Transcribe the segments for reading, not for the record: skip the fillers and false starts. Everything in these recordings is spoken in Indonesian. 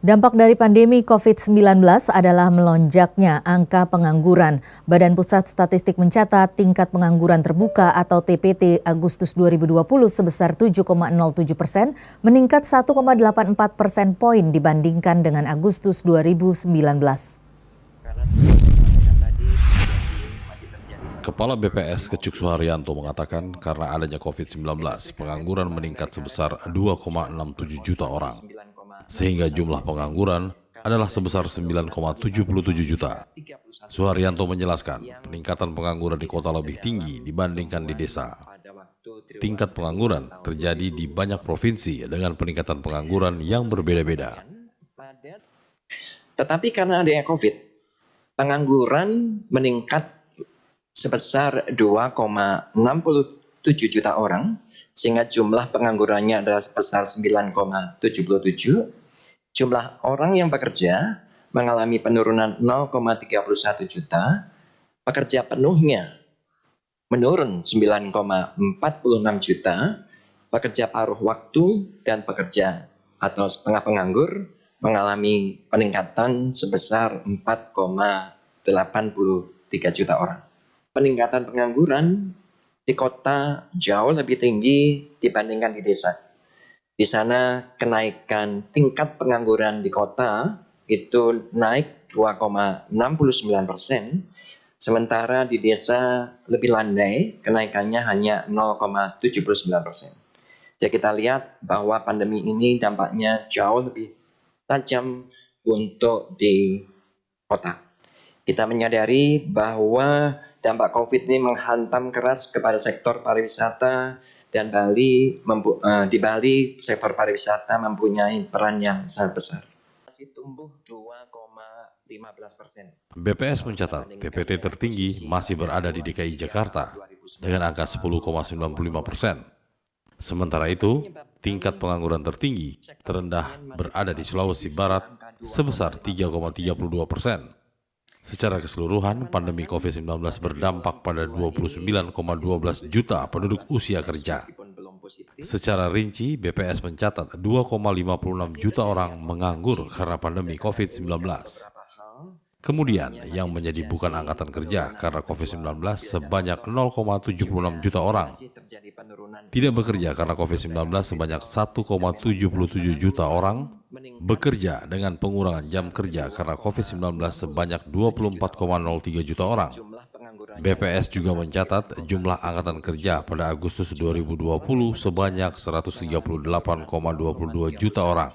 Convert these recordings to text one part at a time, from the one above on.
Dampak dari pandemi COVID-19 adalah melonjaknya angka pengangguran. Badan Pusat Statistik mencatat tingkat pengangguran terbuka atau TPT Agustus 2020 sebesar 7,07%, meningkat 1,84 persen poin dibandingkan dengan Agustus 2019. Kepala BPS Kecuk Suharyanto mengatakan karena adanya COVID-19, pengangguran meningkat sebesar 2,67 juta orang. Sehingga jumlah pengangguran adalah sebesar 9,77 juta. Suharyanto menjelaskan peningkatan pengangguran di kota lebih tinggi dibandingkan di desa. Tingkat pengangguran terjadi di banyak provinsi dengan peningkatan pengangguran yang berbeda-beda. Tetapi karena adanya COVID, pengangguran meningkat sebesar 2,67 juta orang, sehingga jumlah penganggurannya adalah sebesar 9,77. Jumlah orang yang bekerja mengalami penurunan 0,31 juta, pekerja penuhnya menurun 9,46 juta, pekerja paruh waktu dan pekerja atau setengah penganggur mengalami peningkatan sebesar 4,83 juta orang. Peningkatan pengangguran di kota jauh lebih tinggi dibandingkan di desa. Di sana kenaikan tingkat pengangguran di kota itu naik 2,69%, sementara di desa lebih landai kenaikannya hanya 0,79%. Jadi kita lihat bahwa pandemi ini dampaknya jauh lebih tajam untuk di kota. Kita menyadari bahwa dampak COVID ini menghantam keras kepada sektor pariwisata dan di Bali sektor pariwisata mempunyai peran yang sangat besar. Masih tumbuh 2,15%. BPS mencatat TPT tertinggi masih berada di DKI Jakarta dengan angka 10,95%. Sementara itu, tingkat pengangguran tertinggi terendah berada di Sulawesi Barat sebesar 3,32%. Secara keseluruhan, pandemi COVID-19 berdampak pada 29,12 juta penduduk usia kerja. Secara rinci, BPS mencatat 2,56 juta orang menganggur karena pandemi COVID-19. Kemudian, yang menjadi bukan angkatan kerja karena COVID-19 sebanyak 0,76 juta orang. Tidak bekerja karena COVID-19 sebanyak 1,77 juta orang. Bekerja dengan pengurangan jam kerja karena COVID-19 sebanyak 24,03 juta orang. BPS juga mencatat jumlah angkatan kerja pada Agustus 2020 sebanyak 138,22 juta orang.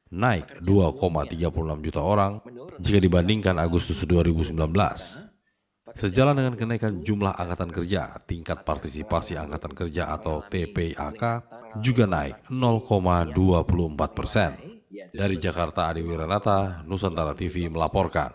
Naik 2,36 juta orang jika dibandingkan Agustus 2019. Sejalan dengan kenaikan jumlah angkatan kerja, tingkat partisipasi angkatan kerja atau TPAK juga naik 0,24%. Dari Jakarta, Adi Wiranata, Nusantara TV melaporkan.